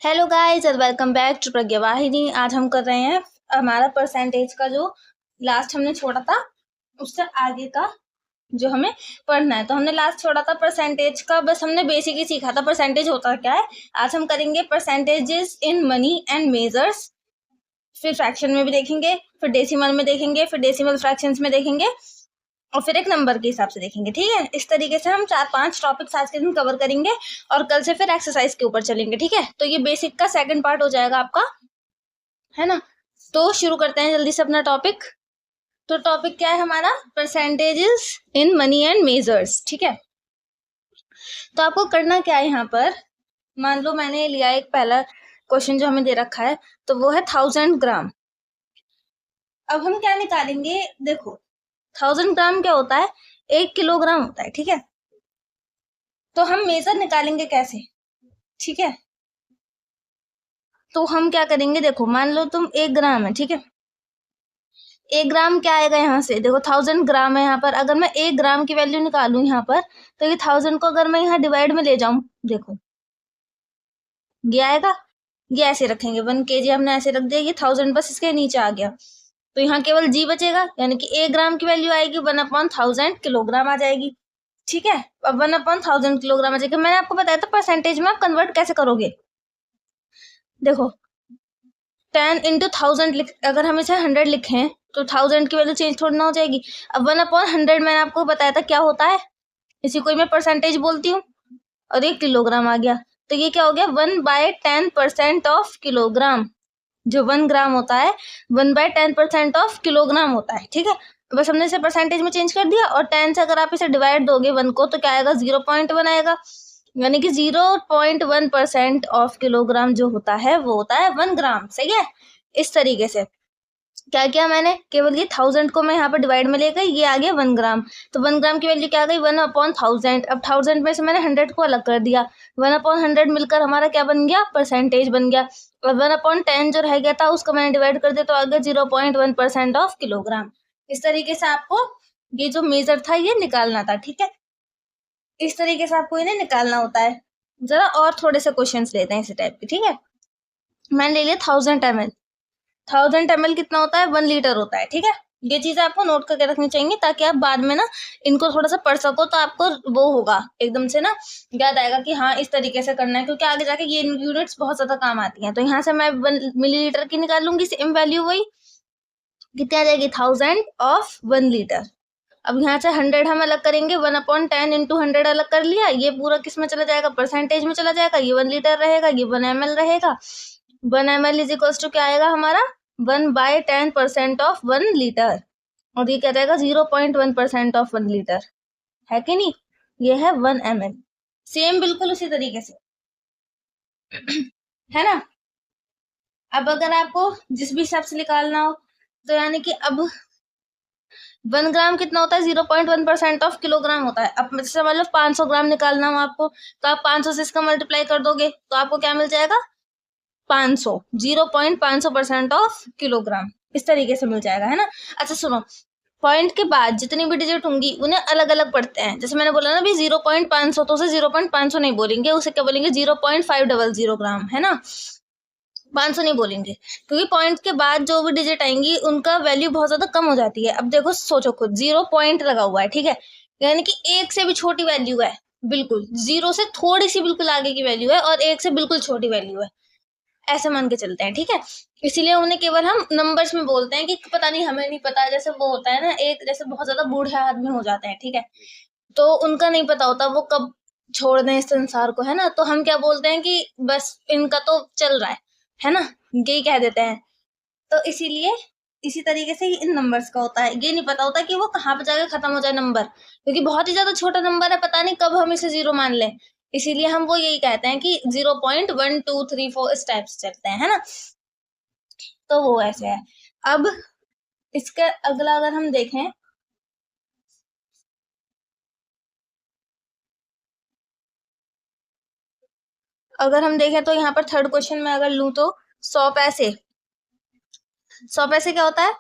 Hello guys और welcome back to प्रज्ञा वाहिनी। आज हम कर रहे हैं हमारा परसेंटेज का जो लास्ट हमने छोड़ा था उससे आगे का जो हमें पढ़ना है। तो हमने लास्ट छोड़ा था परसेंटेज का, बस हमने बेसिक ही सीखा था परसेंटेज होता क्या है। आज हम करेंगे percentages in money and measures, फिर फ्रैक्शन में भी देखेंगे, फिर डेसिमल में देखेंगे, फिर डेसिमल फ्रैक्शंस में देखेंगे और फिर एक नंबर के हिसाब से देखेंगे। ठीक है, इस तरीके से हम 4-5 टॉपिक्स आज के दिन कवर करेंगे और कल से फिर एक्सरसाइज के ऊपर चलेंगे। ठीक है, तो ये बेसिक का सेकंड पार्ट हो जाएगा आपका, है ना। तो शुरू करते हैं जल्दी से अपना टॉपिक। तो टॉपिक क्या है हमारा? Percentages in money and measures. ठीक है, तो आपको करना क्या है यहाँ पर, मान लो मैंने लिया एक पहला क्वेश्चन जो हमें दे रखा है, तो वो है 1000 ग्राम। अब हम क्या निकालेंगे, देखो 1000 ग्राम क्या होता है, 1 किलोग्राम होता है। ठीक है, तो हम मेजर निकालेंगे कैसे? ठीक है, तो हम क्या करेंगे, देखो मान लो तुम 1 ग्राम है। ठीक है, 1 ग्राम क्या आएगा यहाँ से, देखो 1000 ग्राम है यहाँ पर, अगर मैं 1 ग्राम की वैल्यू निकालूं यहाँ पर, तो ये 1000 को अगर मैं यहाँ डिवाइड में ले जाऊं, देखो ये आएगा, ये ऐसे रखेंगे 1 kg हमने ऐसे रख दिया, ये 1000 बस इसके नीचे आ गया, तो यहाँ केवल जी बचेगा, यानी कि 1 ग्राम की वैल्यू आएगी 1/1000 किलोग्राम आ जाएगी। ठीक है, अब 1/1000 किलोग्राम आ जाएगी। मैंने आपको बताया था परसेंटेज में आप कन्वर्ट कैसे करोगे, देखो 10 into 1000 अगर हम इसे 100 लिखें तो 1000 की वैल्यू चेंज थोड़ी ना हो जाएगी। अब 1/100 मैंने आपको बताया था क्या होता है, इसी को मैं परसेंटेज बोलती हूँ, और 1 किलोग्राम आ गया, तो ये क्या हो गया 1/10% ऑफ किलोग्राम। जो 1 ग्राम होता है 1/10% ऑफ किलोग्राम होता है। ठीक है, बस हमने इसे परसेंटेज में चेंज कर दिया, और 10 से अगर आप इसे डिवाइड दोगे 1 को, तो क्या आएगा 0.1 आएगा, यानी कि 0.1% ऑफ किलोग्राम जो होता है वो होता है 1 ग्राम। सही है, इस तरीके से क्या किया मैंने, केवल ये 1000 को मैं यहाँ पर डिवाइड में ले गई, ये आ गया 1 ग्राम, तो 1 ग्राम की वैल्यू क्या आ गई 1/1000। अब 1000 में से मैंने 100 को अलग कर दिया, 1/100 मिलकर हमारा क्या बन गया, परसेंटेज बन गया। और 1/10 जो रह गया था उसको मैंने डिवाइड कर दिया, तो आ गया 0.1% ऑफ किलोग्राम। इस तरीके से आपको ये जो मेजर था ये निकालना था। ठीक है, इस तरीके से आपको इन्हें निकालना होता है। जरा और थोड़े से क्वेश्चंस लेते हैं इसी टाइप के। ठीक है, मैंने ले लिया 1000 ml। 1000 ml कितना होता है, 1 लीटर होता है। ठीक है, ये चीजें आपको नोट करके रखनी चाहिए ताकि आप बाद में ना इनको थोड़ा सा पढ़ सको, तो आपको वो होगा एकदम से ना याद आएगा कि हाँ इस तरीके से करना है, क्योंकि आगे जाके ये यूनिट्स बहुत ज्यादा काम आती हैं। तो यहाँ से मैं 1 मिलीलीटर की निकालूंगी, सेम वैल्यू वही कितनी आ जाएगी 1000 ऑफ 1 लीटर। अब यहाँ से 100 हम अलग करेंगे, 1/10 into 100 अलग कर लिया, ये पूरा किस में चला जाएगा, परसेंटेज में चला जाएगा, ये 1 लीटर रहेगा, ये 1 ml रहेगा। 1 ml इज इक्वल्स टू क्या आएगा हमारा 1/10% ऑफ 1 लीटर, और ये क्या जाएगा 0.1% ऑफ 1 लीटर, है कि नहीं, ये है 1 ml। सेम बिल्कुल उसी तरीके से है ना। अब अगर आपको जिस भी हिसाब से निकालना हो, तो यानी कि अब 1 ग्राम कितना होता है 0.1% ऑफ किलोग्राम होता है। अब जैसे मतलब 500 ग्राम निकालना हो आपको, तो आप 500 से इसका मल्टीप्लाई कर दोगे, तो आपको क्या मिल जाएगा 500, 0.500% ऑफ किलोग्राम, इस तरीके से मिल जाएगा, है ना। अच्छा सुनो, पॉइंट के बाद जितनी भी डिजिट होंगी उन्हें अलग अलग पढ़ते हैं। जैसे मैंने बोला ना भी 0.500, तो उसे 0.500 नहीं बोलेंगे, उसे क्या बोलेंगे 0.500 ग्राम, है ना, 500 नहीं बोलेंगे, क्योंकि पॉइंट के बाद जो भी डिजिट आएंगी उनका वैल्यू बहुत ज्यादा कम हो जाती है। अब देखो सोचो खुद, 0 पॉइंट लगा हुआ है, ठीक है, यानी कि 1 से भी छोटी वैल्यू है, बिल्कुल 0 से थोड़ी सी बिल्कुल आगे की वैल्यू है, और 1 से बिल्कुल छोटी वैल्यू है, ऐसे मान के चलते हैं। ठीक है, इसीलिए उन्हें केवल हम नंबर्स में बोलते हैं कि पता नहीं, हमें नहीं पता। जैसे वो होता है ना, एक जैसे बहुत ज्यादा बूढ़े आदमी हो जाते हैं, ठीक है, तो उनका नहीं पता होता वो कब छोड़ दें इस संसार को, है ना, तो हम क्या बोलते हैं कि बस इनका तो चल रहा है ना, यही कह देते हैं। तो इसीलिए इसी तरीके से इन नंबर्स का होता है, ये नहीं पता होता कि वो कहाँ पे जाकर खत्म हो जाए नंबर, क्योंकि बहुत ही ज्यादा छोटा नंबर है, पता नहीं कब हम इसे 0 मान लें। इसीलिए हम वो यही कहते हैं कि 0.1234 इस टाइप से चलते हैं, है ना, तो वो ऐसे है। अब इसके अगला अगर हम देखें, अगर हम देखें तो यहाँ पर थर्ड क्वेश्चन में अगर लूं तो 100 पैसे, 100 पैसे क्या होता है,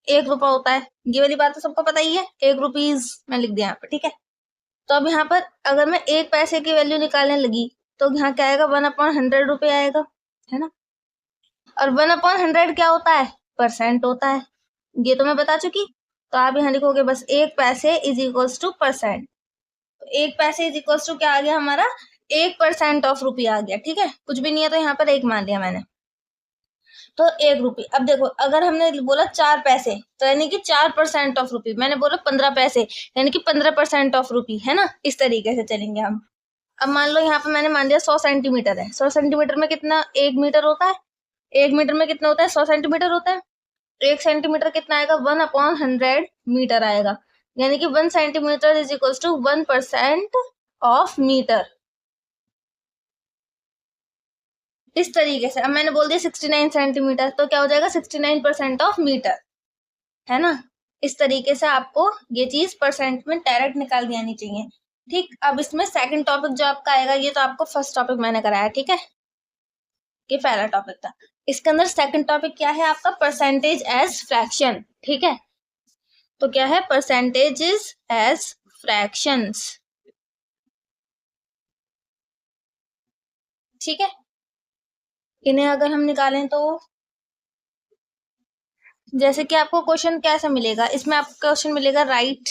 1 रुपया होता है, ये वाली बात तो सबको पता ही है, 1 रुपीज मैं लिख दिया यहाँ पर। ठीक है, तो अब यहाँ पर अगर मैं 1 पैसे की वैल्यू निकालने लगी, तो यहाँ क्या आएगा 1/100 रुपये आएगा। है ना। और 1/100 क्या होता है? परसेंट होता है, ये तो मैं बता चुकी। तो आप यहाँ लिखोगे बस 1 पैसे इज इक्वल्स टू परसेंट। तो 1 पैसे इज इक्वल्स टू क्या आ गया हमारा? 1% ऑफ रुपी आ गया। ठीक है, कुछ भी नहीं है तो यहाँ पर 1 मान लिया मैंने, तो 1 रुपी। अब देखो, अगर हमने बोला 4 पैसे तो यानी कि 4% ऑफ रुपी, मैंने बोला 15 पैसे यानी कि 15% ऑफ रुपी, है ना। इस तरीके से चलेंगे हम। अब मान लो यहाँ पे मैंने मान लिया 100 सेंटीमीटर है। 100 सेंटीमीटर में कितना? 1 मीटर होता है। 1 मीटर में कितना होता है? 100 सेंटीमीटर होता है। 1 सेंटीमीटर कितना आएगा? 1/100 मीटर आएगा, यानी कि 1 centimetre is equal to 1% of metre. इस तरीके से अब मैंने बोल दिया 69 सेंटीमीटर, तो क्या हो जाएगा? 69% ऑफ मीटर, है ना। इस तरीके से आपको ये चीज परसेंट में डायरेक्ट निकाल दी आनी चाहिए। ठीक, अब इसमें सेकंड टॉपिक जो आपका आएगा, ये तो आपको फर्स्ट टॉपिक मैंने कराया, ठीक है, ये पहला टॉपिक था। इसके अंदर सेकंड टॉपिक क्या है आपका? Percentage as fraction. ठीक है, तो क्या है? Percentages as fractions. ठीक है, इन्हें अगर हम निकालें तो जैसे कि आपको क्वेश्चन कैसा मिलेगा, इसमें आपको क्वेश्चन मिलेगा राइट,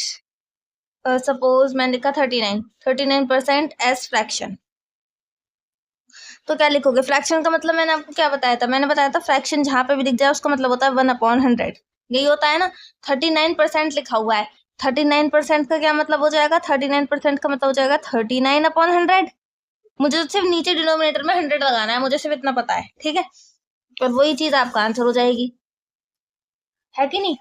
सपोज मैंने लिखा 39% एज फ्रैक्शन। तो क्या लिखोगे? फ्रैक्शन का मतलब मैंने आपको क्या बताया था? मैंने बताया था फ्रैक्शन जहां पे भी दिख जाए उसका मतलब होता है 1/100। यही होता है ना। 39% लिखा हुआ है, 39% का क्या मतलब हो जाएगा? 39% का मतलब हो जाएगा 39/100। मुझे तो सिर्फ नीचे डिनोमिनेटर में 100 लगाना है, मुझे सिर्फ इतना पता है। ठीक है, और वही चीज आपका आंसर हो जाएगी, है कि नहीं।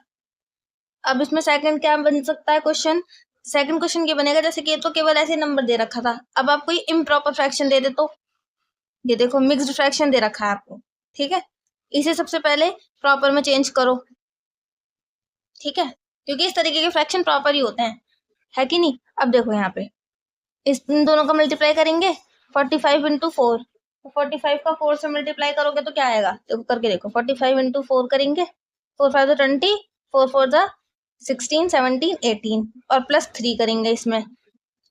अब इसमें सेकंड क्या बन सकता है क्वेश्चन? सेकंड क्वेश्चन ये बनेगा, जैसे कि ये तो केवल ऐसे नंबर दे रखा था, अब आपको ये इम्प्रॉपर फ्रैक्शन दे दे तो ये देखो मिक्स्ड फ्रैक्शन दे रखा है आपको। ठीक है, इसे सबसे पहले प्रॉपर में चेंज करो। ठीक है, क्योंकि इस तरीके के फ्रैक्शन प्रॉपर ही होते हैं, है कि नहीं। अब देखो यहाँ पे इन दोनों का मल्टीप्लाई करेंगे, 45 इंटू 4, तो 45 का 4 से मल्टीप्लाई करोगे तो क्या आएगा? देखो करके देखो, 45 इंटू 4 करेंगे, 4 5 20, 4 4 16 17 18, और प्लस 3 करेंगे इसमें,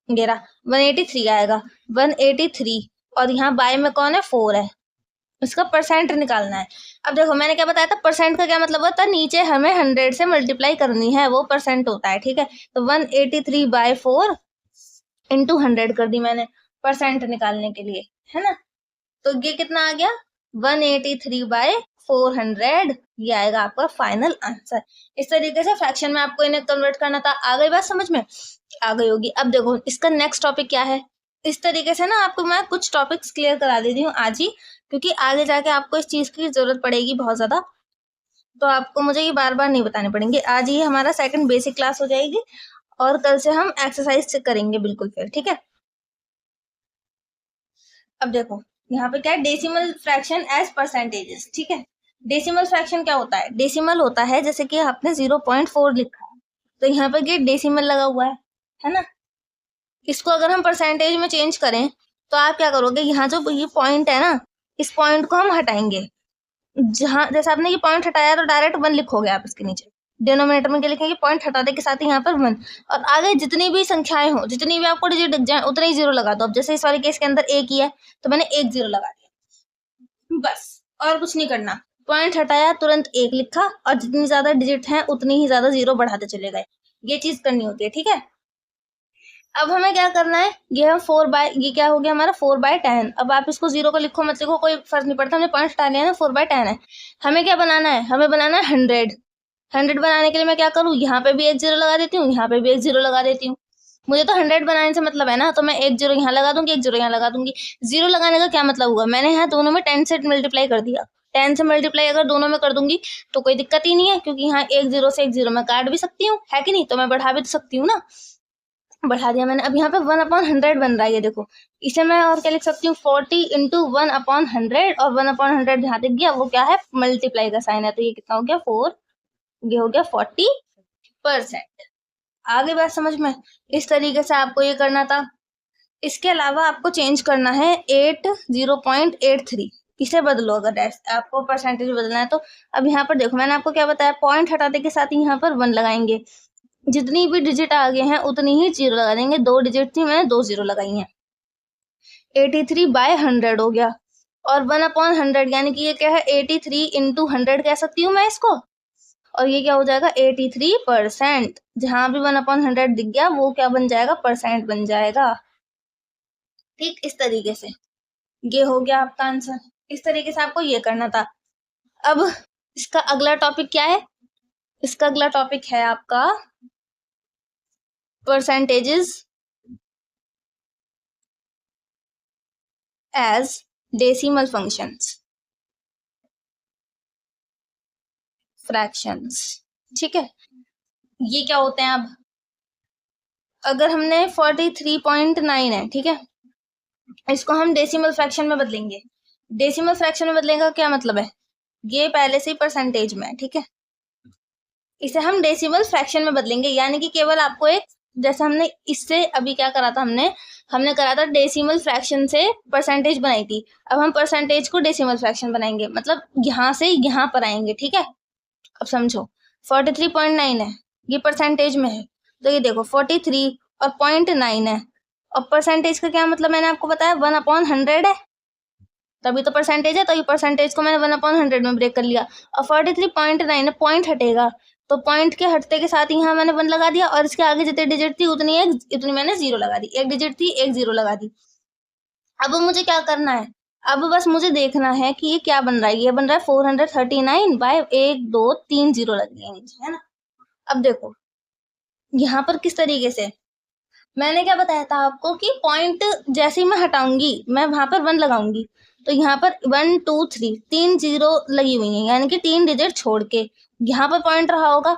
183 आएगा। 183, और यहाँ बाय में कौन है? 4 है। इसका परसेंट निकालना है। अब देखो मैंने क्या बताया था? परसेंट का क्या मतलब होता है? नीचे हमें 100 से मल्टीप्लाई करनी है, वो परसेंट होता है। ठीक है, तो 183/4 इंटू 100 कर दी मैंने परसेंट निकालने के लिए, है ना। तो ये कितना आ गया? 183/400, ये आएगा आपका फाइनल आंसर। इस तरीके से फ्रैक्शन में आपको इन्हें कन्वर्ट करना था। आ गई बात समझ में? आ गई होगी। अब देखो इसका नेक्स्ट टॉपिक क्या है। इस तरीके से ना आपको मैं कुछ टॉपिक्स क्लियर करा देती हूँ आज ही, क्योंकि आगे जाके आपको इस चीज की जरूरत पड़ेगी बहुत ज्यादा, तो आपको मुझे ये बार बार नहीं बताने पड़ेंगे। आज ही हमारा सेकंड बेसिक क्लास हो जाएगी, और कल से हम एक्सरसाइज करेंगे बिल्कुल फिर। ठीक है, अब देखो यहाँ पे क्या है? Decimal fraction as percentages. ठीक है, डेसिमल फ्रैक्शन क्या होता है? डेसिमल होता है जैसे कि आपने 0.4 लिखा है, तो यहाँ पे ये डेसिमल लगा हुआ है ना। इसको अगर हम परसेंटेज में चेंज करें तो आप क्या करोगे? यहाँ जो ये पॉइंट है ना, इस पॉइंट को हम हटाएंगे। जहां जैसे आपने ये पॉइंट हटाया तो डायरेक्ट 1 लिखोगे आप इसके नीचे, डिनोमिनेटर में क्या लिखेंगे? पॉइंट हटाने के साथ ही यहाँ पर 1, और आगे जितनी भी संख्याएं हो, जितनी भी आपको डिजिट दिख जाए उतने ही 0 लगा दो। अब जैसे इस वाले केस के अंदर 1 ही है तो मैंने 1 0 लगा दिया, बस, और कुछ नहीं करना। पॉइंट हटाया, तुरंत 1 लिखा, और जितनी ज्यादा डिजिट है उतनी ही ज्यादा 0 बढ़ाते चले गए। ये चीज करनी होती है। ठीक है, अब हमें क्या करना है? ये हम ये क्या हो गया हमारा? 4/10। अब आप इसको 0 को लिखो मत लिखो कोई फर्क नहीं पड़ता, हमने पॉइंट हटा लिया ना, 4/10 है। हमें क्या बनाना है? हमें बनाना है 100 बनाने के लिए मैं क्या करूँ? यहाँ पे भी 1 0 लगा देती हूँ, यहाँ पे भी 1 0 लगा देती हूँ। मुझे तो 100 बनाने से मतलब है ना, तो मैं 1 0 यहाँ लगा दूंगी, 1 0 यहाँ लगा दूंगी। 0 लगाने का क्या मतलब हुआ? मैंने यहाँ दोनों में 10 से मल्टीप्लाई कर दिया। 10 से मल्टीप्लाई अगर दोनों में कर दूंगी तो कोई दिक्कत ही नहीं है, क्योंकि यहाँ 1 0 से 1 0 मैं काट भी सकती हूँ, है कि नहीं। तो मैं बढ़ा भी तो सकती हूँ ना, बढ़ा दिया मैंने। अब यहाँ पे 1/100 बन रहा है, ये देखो। इसे मैं और क्या लिख सकती हूँ? 40 इंटू 1/100, और 1/100 जहाँ दिख गया वो क्या है? मल्टीप्लाई का साइन है, तो ये कितना हो गया? 4, ये हो गया 40%। आगे बात समझ में? इस तरीके से आपको ये करना था। इसके अलावा आपको चेंज करना है 0.83, इसे बदलो अगर आपको परसेंटेज बदलना है तो। अब यहाँ पर देखो मैंने आपको क्या बताया? पॉइंट हटाने के साथ ही यहाँ पर 1 लगाएंगे, जितनी भी डिजिट आगे हैं उतनी ही 0 लगा देंगे। 2 डिजिट थी, मैंने 2 0 लगाई हैं। 83/100 हो गया। और 1/100 यानी कि ये क्या है 83 इंटू 100 कह सकती हूँ मैं इसको, और ये क्या हो जाएगा 83%। जहां भी 1/100 दिख गया वो क्या बन जाएगा, परसेंट बन जाएगा। ठीक, इस तरीके से ये हो गया आपका आंसर। इस तरीके से आपको ये करना था। अब इसका अगला टॉपिक क्या है, इसका अगला टॉपिक है आपका percentages as decimal functions, fractions. ठीक है, ये क्या होते हैं। अब अगर हमने 43.9 है, ठीक है, इसको हम डेसिमल फ्रैक्शन में बदलेंगे। डेसिमल फ्रैक्शन में बदलेंगे का क्या मतलब है, ये पहले से ही परसेंटेज में है, ठीक है, इसे हम डेसिमल फ्रैक्शन में बदलेंगे। यानी कि केवल आपको एक, जैसे हमने इससे अभी क्या करा था, हमने करा था डेसिमल फ्रैक्शन से परसेंटेज बनाई थी। अब हम परसेंटेज को डेसिमल फ्रैक्शन बनाएंगे, मतलब यहाँ से यहाँ पर आएंगे। ठीक है, अब समझो 43.9 है, ये परसेंटेज में है, तो ये देखो 43 और 0.9 है, और परसेंटेज का क्या मतलब मैंने आपको बताया 1/100 है, तभी तो परसेंटेज है, तो ये परसेंटेज को मैंने 1/100 में ब्रेक कर लिया। और 43.9 है, पॉइंट हटेगा, तो पॉइंट के हटते के साथ यहाँ मैंने 1 लगा दिया, और इसके आगे जितनी डिजिट थी उतनी मैंने 0 लगा दी। एक डिजिट थी, एक 0 लगा दी। अब मुझे क्या करना है, अब बस मुझे देखना है कि ये क्या बन रहा है। ये बन रहा है 439 बाय 1 2 3 0 लग गया नीचे, है ना। अब देखो यहाँ पर किस तरीके से, मैंने क्या बताया था आपको कि पॉइंट जैसे ही मैं हटाऊंगी, मैं वहां पर 1 लगाऊंगी, तो यहाँ पर 1 2 3 3 0 लगी हुई है, यानी कि 3 डिजिट छोड़ के यहाँ पर पॉइंट रहा होगा।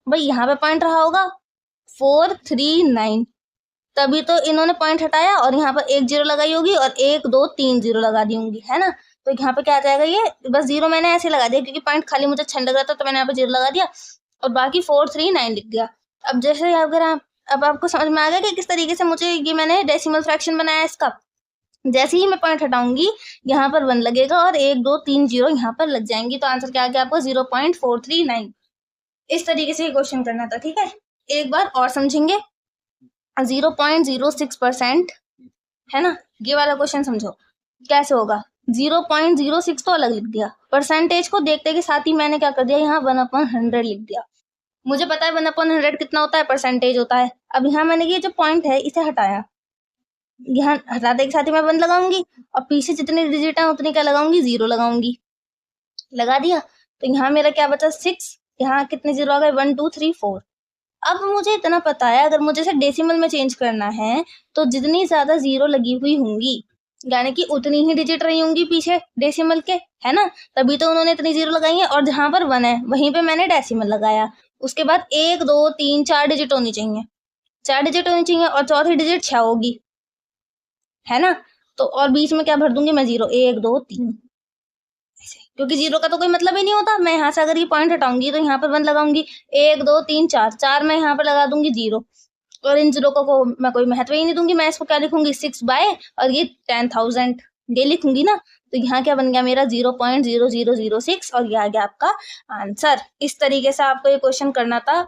भाई यहाँ पे पॉइंट रहा होगा 439, तभी तो इन्होंने पॉइंट हटाया और यहाँ पर 1 0 लगाई होगी और 1 2 3 0 लगा दी होंगी, है ना। तो यहाँ पे क्या आ जाएगा, ये बस 0 मैंने ऐसे लगा दिया क्योंकि पॉइंट खाली मुझे अच्छा लग रहा था, तो मैंने यहाँ पे 0 लगा दिया और बाकी 439 लिख दिया। अब जैसे अगर आप, अब आपको समझ में आ गया कि किस तरीके से मुझे ये मैंने डेसिमल फ्रैक्शन बनाया इसका। जैसे ही मैं पॉइंट हटाऊंगी यहाँ पर 1 लगेगा और 1 2 3 0 यहाँ पर लग जाएंगी, तो आंसर क्या आ गया आपको 0.439। इस तरीके से ये क्वेश्चन करना था। ठीक है, एक बार और समझेंगे। 0.06% है ना, ये वाला क्वेश्चन समझो कैसे होगा। 0.06 तो अलग लिख दिया, परसेंटेज को देखते के साथ ही मैंने क्या कर दिया, यहाँ 1/100 लिख दिया। मुझे पता है 1/100 कितना होता है, परसेंटेज होता है। अब यहाँ मैंने ये जो पॉइंट है इसे हटाया, यहाँ हटाते के साथ ही मैं 1 लगाऊंगी और पीछे जितनी डिजिट है उतनी क्या लगाऊंगी, 0 लगाऊंगी। लगा दिया, तो यहाँ मेरा क्या बचा 6, यहाँ कितने 0 आ गए 1 2 3 4। अब मुझे इतना पता है अगर मुझे इसे डेसिमल में चेंज करना है तो जितनी ज्यादा 0 लगी हुई होंगी, यानी कि उतनी ही डिजिट रही होंगी पीछे डेसिमल के, है ना, तभी तो उन्होंने इतनी 0 लगाई है। और जहां पर 1 है वहीं पे मैंने डेसिमल लगाया। उसके बाद 1 2 3 4 डिजिट होनी चाहिए, 4 डिजिट होनी चाहिए और चौथी डिजिट 6 होगी, है ना। तो और बीच में क्या भर दूंगी मैं, 0 1 2 3, क्योंकि 0 का तो कोई मतलब ही नहीं होता। मैं यहाँ से अगर ये पॉइंट हटाऊंगी तो यहाँ पर 1 लगाऊंगी, 1 2 3 4 4 मैं यहाँ पर लगा दूंगी 0, और इन 0 को मैं कोई महत्व ही नहीं दूंगी। मैं इसको क्या लिखूंगी 6 बाय और ये 10,000 ये लिखूंगी ना। तो यहाँ क्या बन गया मेरा 0.0006 और ये आ गया आपका आंसर। इस तरीके से आपको ये क्वेश्चन करना था।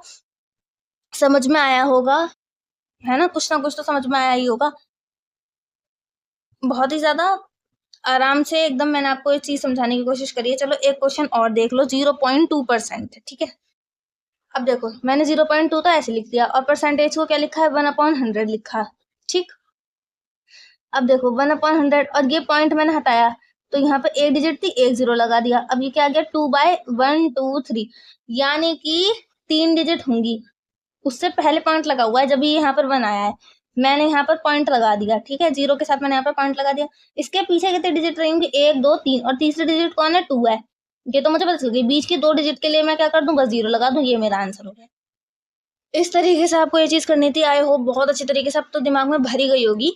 समझ में आया होगा, है ना, कुछ ना कुछ तो समझ में आया ही होगा। बहुत ही ज्यादा आराम से एकदम मैंने आपको एक चीज समझाने की कोशिश करी है। चलो एक क्वेश्चन और देख लो। 0.2% है, ठीक है। अब देखो मैंने 0.2 तो ऐसे लिख दिया और परसेंटेज को क्या लिखा है 1/100 लिखा, ठीक। अब देखो 1/100 और ये पॉइंट मैंने हटाया तो यहाँ पे एक डिजिट थी, एक 0 लगा दिया। अब ये क्या आ गया 2/1 2 3, यानी कि 3 डिजिट होंगी। उससे पहले पॉइंट लगा हुआ है जब ये यहाँ पर 1 आया है, मैंने यहाँ पर पॉइंट लगा दिया, ठीक है, 0 के साथ मैंने यहाँ पर पॉइंट लगा दिया। इसके पीछे कितने डिजिट रहेंगे 1 2 3 और तीसरे डिजिट कौन है 2 है। ये तो मुझे पता चल गई। बीच की 2 डिजिट के लिए मैं क्या कर दूं, बस 0 लगा दूं। ये मेरा आंसर हो गया। इस तरीके से आपको ये चीज करनी थी। आई होप बहुत अच्छी तरीके से अब तो दिमाग में भरी गई होगी।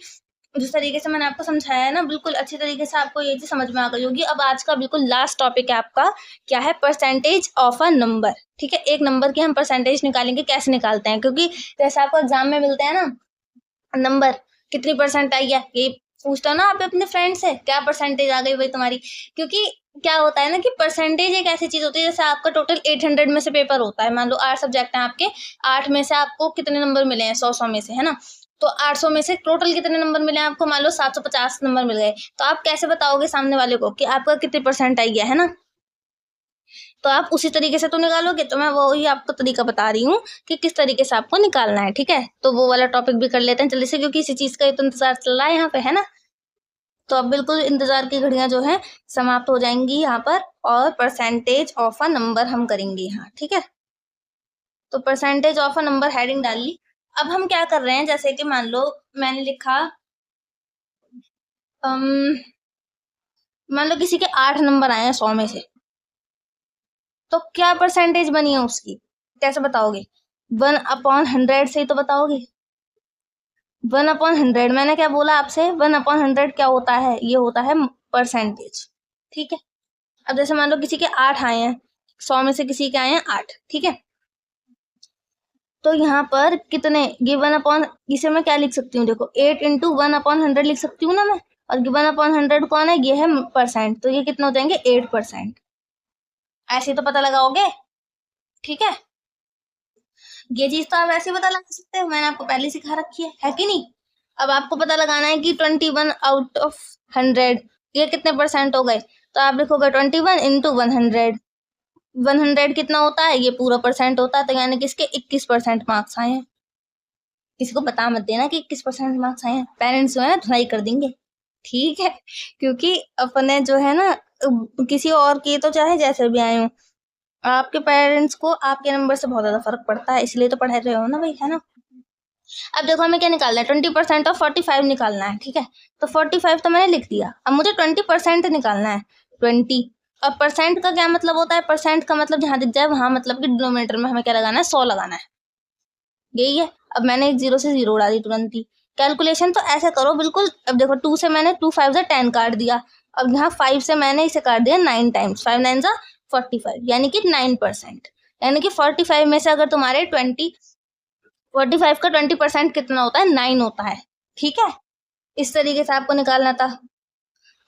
जिस तरीके से मैंने आपको समझाया है ना, बिल्कुल अच्छी तरीके से आपको ये चीज समझ में आ गई होगी। अब आज का बिल्कुल लास्ट टॉपिक है आपका, क्या है, परसेंटेज ऑफ अ नंबर। ठीक है, एक नंबर की हम परसेंटेज निकालेंगे, कैसे निकालते हैं, क्योंकि जैसे आपको एग्जाम में मिलते हैं ना नंबर, कितनी परसेंट आई है, ये पूछता ना आप अपने फ्रेंड से, क्या परसेंटेज आ गई भाई तुम्हारी। क्योंकि क्या होता है ना कि परसेंटेज एक ऐसी चीज होती है, जैसे आपका टोटल 800 में से पेपर होता है, मान लो 8 सब्जेक्ट हैं आपके, 8 में से आपको कितने नंबर मिले हैं 100 में से, है ना। तो 800 में से टोटल कितने नंबर मिले आपको? मान लो 750 नंबर मिल गए, तो आप कैसे बताओगे सामने वाले को कि आपका कितने परसेंट आई है ना? तो आप उसी तरीके से तो निकालोगे। तो मैं वही आपको तरीका बता रही हूँ कि किस तरीके से आपको निकालना है, ठीक है? तो वो वाला टॉपिक भी कर लेते हैं जल्दी से, क्योंकि इसी चीज का तो इंतजार चल रहा है यहाँ पे, है ना? तो अब बिल्कुल इंतजार की घड़ियां जो है समाप्त हो जाएंगी यहाँ पर, और परसेंटेज ऑफ अ नंबर हम करेंगे यहाँ, ठीक है? तो percentage of a number heading डाल ली। अब हम क्या कर रहे हैं, जैसे कि मान लो मैंने लिखा मान लो किसी के 8 नंबर आए हैं 100 में से, तो क्या परसेंटेज बनी है उसकी? कैसे बताओगे? 1/100 से ही तो बताओगे। 1/100 मैंने क्या बोला आपसे? 1/100 क्या होता है? ये होता है परसेंटेज, ठीक है? अब जैसे मान लो किसी के 8 आए हैं, 100 में से किसी के आए हैं 8, ठीक है? तो यहाँ पर कितने, ये 1/, इसे मैं क्या लिख सकती हूँ? देखो 8 इंटू 1/100 लिख सकती हूँ ना मैं, और 1/100 कौन है? ये है परसेंट, तो ये कितना हो जाएंगे? 8%। ऐसे तो पता लगाओगे, ठीक है? ये चीज तो आप ऐसे पता लगा सकते हो, मैंने आपको पहले सिखा रखी है कि नहीं? अब आपको पता लगाना है कि 21 आउट ऑफ 100 ये कितने परसेंट हो गए, तो आप लिखोगे 21 इंटू 100। 100 कितना होता है? ये पूरा परसेंट होता है, तो यानी कि इसके 21% मार्क्स आए हैं। किसी को बता मत देना कि 21% मार्क्स आए हैं, पेरेंट्स जो है ना धुलाई कर देंगे, ठीक है? क्योंकि अपने जो है ना किसी और की तो चाहे जैसे भी आए हो, आपके पेरेंट्स को आपके नंबर से बहुत ज्यादा फर्क पड़ता है, इसलिए तो पढ़ा रहे हो ना भाई, है ना? अब देखो हमें क्या निकालना है? 20% ऑफ 45 निकालना है, ठीक है? तो 45 तो मैंने लिख दिया, अब मुझे 20% निकालना है। 20, अब परसेंट का क्या मतलब होता है? परसेंट का मतलब जहां दिख जाए वहां, मतलब कि डिनोमिनेटर में हमें क्या लगाना है? 100 लगाना है, यही है। अब मैंने एक 0 से 0 उड़ा दी तुरंत ही। कैलकुलेशन तो ऐसे करो बिल्कुल। अब देखो 2 से मैंने 2 5 10 काट दिया, अब यहाँ 5 से मैंने इसे काट दिया 9 टाइम्स, 5 9 45, यानी कि 9%। यानी कि 45 में से अगर तुम्हारे 45 का 20% कितना होता है? 9 होता है, ठीक है? इस तरीके से आपको निकालना था।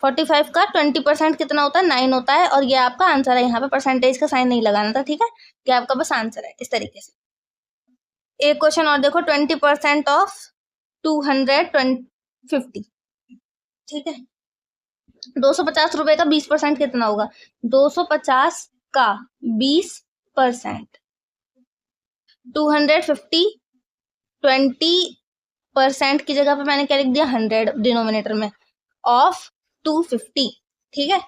45 का 20% कितना होता है? 9 होता है, और ये आपका आंसर है। यहाँ पे परसेंटेज का साइन नहीं लगाना था, ठीक है? ये आपका बस आंसर है, इस तरीके से। एक क्वेश्चन और देखो, 20% ऑफ 250, ठीक है? 250 रुपए का 20% कितना होगा? 250 का 20%, 250 20% की जगह पे मैंने क्या लिख दिया? 100 डिनोमिनेटर में, ऑफ 250, ठीक है?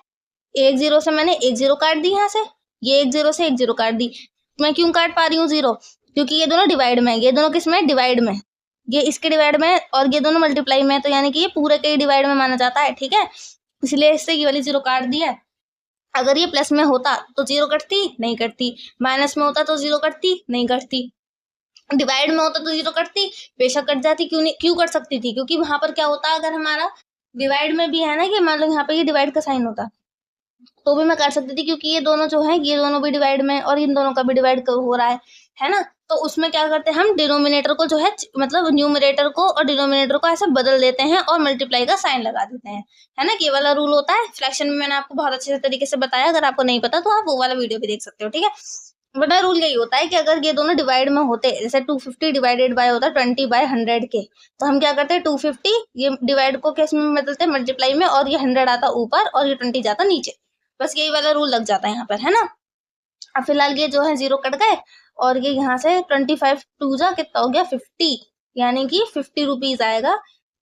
एक 0 से मैंने एक 0 काट दी, यहाँ से ये एक 0 से एक 0 काट दी। मैं क्यों काट पा रही हूँ 0? क्योंकि ये दोनों डिवाइड में है। ये दोनों किस में? डिवाइड में। ये इसके डिवाइड में है और ये दोनों मल्टीप्लाई में है, तो यानी कि ये पूरे के डिवाइड में माना जाता है, ठीक है? इसलिए इससे ये वाली 0 काट दिया। अगर ये प्लस में होता तो 0 कटती? नहीं कटती। माइनस में होता तो 0 कटती? नहीं कटती। डिवाइड में होता तो 0 कटती? बेशक कट जाती। क्यों नहीं, क्यों कट सकती थी? क्योंकि वहां पर क्या होता, अगर हमारा डिवाइड में भी है ना, कि मान लो यहाँ पे ये डिवाइड का साइन होता तो भी मैं कर सकती थी, क्योंकि ये दोनों जो है ये दोनों भी डिवाइड में और इन दोनों का भी डिवाइड हो रहा है ना? तो उसमें क्या करते हैं हम? डिनोमिनेटर को जो है मतलब न्यूमरेटर को और डिनोमिनेटर को ऐसे बदल देते हैं और मल्टीप्लाई का साइन लगा देते हैं, है ना? ये वाला रूल होता है। फ्रैक्शन में मैंने आपको बहुत अच्छे से तरीके से बताया, अगर आपको नहीं पता तो आप वो वाला वीडियो भी देख सकते हो, ठीक है? बड़ा रूल यही होता है कि अगर ये दोनों डिवाइड में होते, जैसे 250 डिवाइडेड बाय होता है 20/100 के, तो हम क्या करते हैं? 250 ये डिवाइड को किस में बदलते हैं? मल्टीप्लाई में, और ये 100 आता ऊपर और ये 20 जाता नीचे। बस यही वाला रूल लग जाता है यहाँ पर, है ना? अब फिलहाल ये जो है 0 कट गए, और ये यहाँ से 25 2 जा कितना हो गया? 50, यानी कि 50 रुपीज आएगा।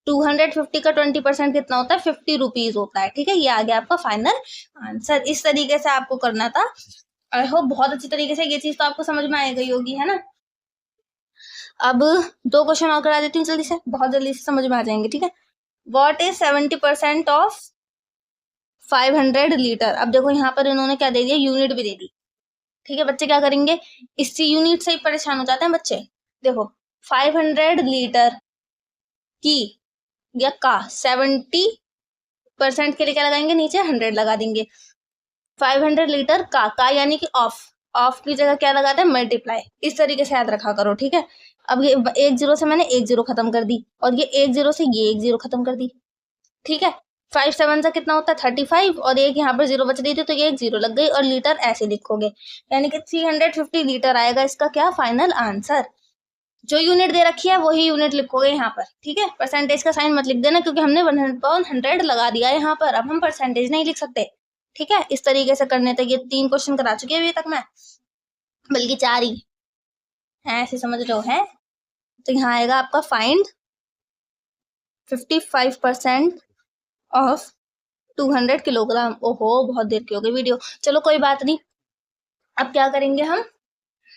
250 का 20% कितना होता है? 50 रुपीज होता है, ठीक है? ये आ गया आपका फाइनल आंसर। इस तरीके से आपको करना था। आई होप बहुत अच्छी तरीके से ये चीज तो आपको समझ में आ गई होगी, है ना? अब 2 क्वेश्चन और करा देती हूँ जल्दी से, बहुत जल्दी से समझ में आ जाएंगे, ठीक है? What is 70% of 500 litre? अब देखो यहाँ पर इन्होंने क्या दे दिया? यूनिट भी दे दी, ठीक है? बच्चे क्या करेंगे? इसी यूनिट से ही परेशान हो जाते हैं बच्चे। देखो 500 लीटर की या का 70% के लिए क्या लगाएंगे? नीचे 100 लगा देंगे। 500 लीटर का यानी कि ऑफ की जगह क्या लगाते हैं? मल्टीप्लाई। इस तरीके से याद रखा करो, ठीक है? अब ये एक 0 से मैंने एक 0 खत्म कर दी, और ये एक 0 से ये एक 0 खत्म कर दी, ठीक है? 5 7 से कितना होता है? 35, और एक यहाँ पर 0 बच रही थी तो ये एक 0 लग गई, और लीटर ऐसे लिखोगे, यानी कि 350 लीटर आएगा इसका क्या? Final answer. जो यूनिट दे रखी है वही यूनिट लिखोगे यहाँ पर, ठीक है। परसेंटेज का साइन मत लिख देना क्योंकि हमने 100 लगा दिया है यहाँ पर, अब हम परसेंटेज नहीं लिख सकते, ठीक है। इस तरीके से करने तक ये 3 क्वेश्चन करा चुकी है अभी तक मैं, बल्कि 4 ही है, ऐसे समझ रहे हो है। तो यहाँ आएगा आपका फाइंड 55% ऑफ 200 किलोग्राम। ओहो बहुत देर की हो गई वीडियो, चलो कोई बात नहीं। अब क्या करेंगे हम,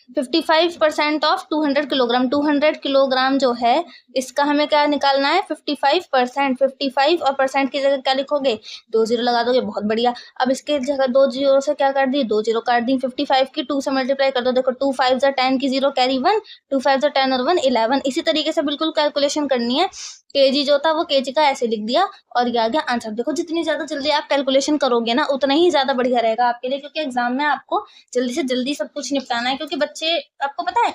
55% ऑफ 200 किलोग्राम, 200 किलोग्राम जो है इसका हमें क्या निकालना है, 55%, 55 और परसेंट की जगह क्या लिखोगे, 2 जीरो लगा दोगे, बहुत बढ़िया। अब इसके जगह 2 जीरो से क्या कर दी, 2 जीरो काट दी, 55 की 2 से मल्टीप्लाई कर दो, देखो 2 5 10 की 0 कैरी 1, 2 5 10 और 1 11। इसी तरीके से बिल्कुल कैलकुलेशन करनी है, केजी जो था वो केजी का ऐसे लिख दिया और ये आ गया आंसर। देखो जितनी ज्यादा जल्दी आप कैलकुलेशन करोगे ना उतना ही ज्यादा बढ़िया रहेगा आपके लिए, क्योंकि एग्जाम में आपको जल्दी से जल्दी सब कुछ निपटाना है। क्योंकि बच्चे, आपको पता है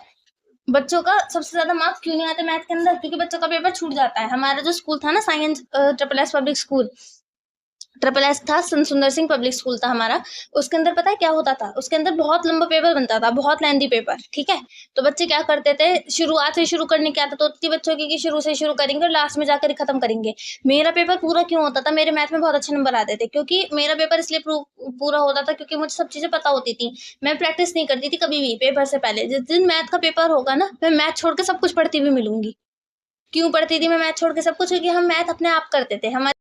बच्चों का सबसे ज्यादा मार्क्स क्यों नहीं आते मैथ के अंदर, क्योंकि बच्चों का पेपर छूट जाता है। हमारा जो स्कूल था ना science triple S public school, triple S था, सुंदर सिंह पब्लिक स्कूल था हमारा, उसके अंदर पता है क्या होता था, उसके अंदर बहुत लंबा पेपर बनता था, बहुत लेंथी पेपर, ठीक है। तो बच्चे क्या करते थे, शुरुआत से शुरू करने की आदत होती थी बच्चों की कि शुरू से शुरू करेंगे और लास्ट में जाकर खत्म करेंगे। मेरा पेपर पूरा क्यों होता था, मेरे मैथ में बहुत अच्छे नंबर आते थे, क्योंकि मेरा पेपर इसलिए पूरा होता था क्योंकि मुझे सब चीजें पता होती थी। मैं प्रैक्टिस नहीं करती थी कभी भी पेपर से पहले। जिस दिन मैथ का पेपर होगा ना, मैं मैथ छोड़ के सब कुछ पढ़ती हुई मिलूंगी। क्यों पढ़ती थी मैं मैथ छोड़ के सब कुछ, क्योंकि हम मैथ अपने आप करते थे। हमारी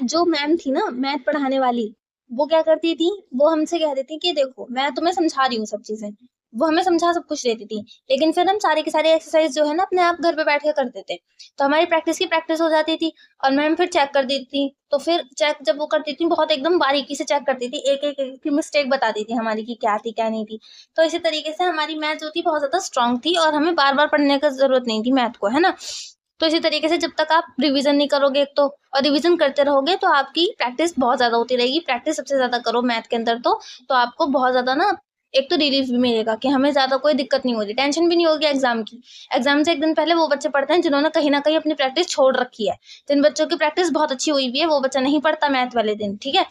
जो मैम थी ना मैथ पढ़ाने वाली, वो क्या करती थी, वो हमसे कहती थी कि देखो मैं तुम्हें समझा रही हूँ सब चीजें, वो हमें समझा सब कुछ देती थी, लेकिन फिर हम सारी की सारी एक्सरसाइज जो है ना अपने आप घर पे बैठ के करते थे। तो हमारी प्रैक्टिस की प्रैक्टिस हो जाती थी और मैम फिर चेक कर देती थी। तो फिर चेक जब वो करती थी बहुत एकदम बारीकी से चेक करती थी, एक एक की मिस्टेक बताती थी हमारी कि क्या थी क्या नहीं थी। तो इसी तरीके से हमारी मैथ जो थी बहुत ज्यादा स्ट्रांग थी और हमें बार बार पढ़ने का जरूरत नहीं थी मैथ को, है ना। तो इसी तरीके से जब तक आप रिवीजन नहीं करोगे एक तो, और रिवीजन करते रहोगे तो आपकी प्रैक्टिस बहुत ज्यादा होती रहेगी। प्रैक्टिस सबसे ज्यादा करो मैथ के अंदर तो आपको बहुत ज्यादा ना एक तो रिलीफ भी मिलेगा कि हमें ज्यादा कोई दिक्कत नहीं होगी, टेंशन भी नहीं होगी एग्जाम की। एग्जाम से एक दिन पहले वो बच्चे पढ़ते हैं जिन्होंने कहीं ना कहीं अपनी प्रैक्टिस छोड़ रखी है। जिन बच्चों की प्रैक्टिस बहुत अच्छी हुई भी है वो बच्चा नहीं पढ़ता मैथ वाले दिन, ठीक है।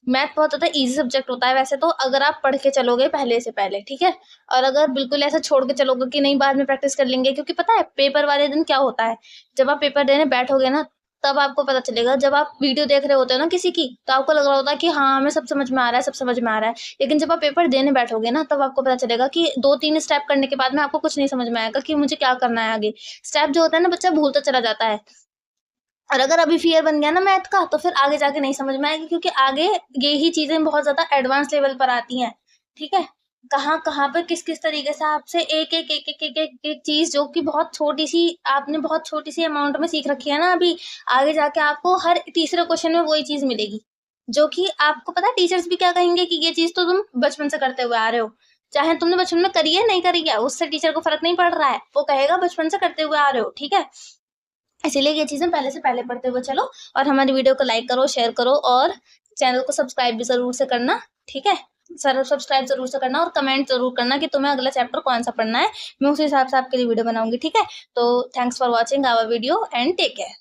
मैथ बहुत ज्यादा इजी सब्जेक्ट होता है वैसे तो, अगर आप पढ़ के चलोगे पहले से पहले, ठीक है। और अगर बिल्कुल ऐसा छोड़ के चलोगे कि नहीं बाद में प्रैक्टिस कर लेंगे, क्योंकि पता है पेपर वाले दिन क्या होता है, जब आप पेपर देने बैठोगे ना तब आपको पता चलेगा। जब आप वीडियो देख रहे होते हो ना किसी की, तो आपको लग रहा होता है कि हाँ हमें सब समझ में आ रहा है, सब समझ में आ रहा है। लेकिन जब आप पेपर देने बैठोगे ना तब आपको पता चलेगा कि 2-3 स्टेप करने के बाद में आपको कुछ नहीं समझ में आएगा कि मुझे क्या करना है आगे। स्टेप जो होता है ना बच्चा भूलता चला जाता है। और अगर अभी फियर बन गया ना मैथ का तो फिर आगे जाके नहीं समझ में आएगी, क्योंकि आगे ये ही चीजें बहुत ज्यादा एडवांस लेवल पर आती हैं, ठीक है। कहाँ कहाँ पर किस किस तरीके से आपसे एक एक एक एक एक एक, एक चीज जो कि बहुत छोटी सी आपने बहुत छोटी सी अमाउंट में सीख रखी है ना, अभी आगे जाके आपको हर तीसरे क्वेश्चन में वही चीज मिलेगी। जो कि आपको पता है टीचर्स भी क्या कहेंगे कि ये चीज तो तुम बचपन से करते हुए आ रहे हो, चाहे तुमने बचपन में करी है नहीं करी है उससे टीचर को फर्क नहीं पड़ रहा है, वो कहेगा बचपन से करते हुए आ रहे हो, ठीक है। इसीलिए ये चीजें पहले से पहले पढ़ते हुए चलो और हमारी वीडियो को लाइक करो, शेयर करो और चैनल को सब्सक्राइब भी जरूर से करना, ठीक है। सर सब्सक्राइब जरूर से करना और कमेंट जरूर करना कि तुम्हें अगला चैप्टर कौन सा पढ़ना है, मैं उस हिसाब से आपके लिए वीडियो बनाऊंगी, ठीक है। तो thanks for watching our video and take care.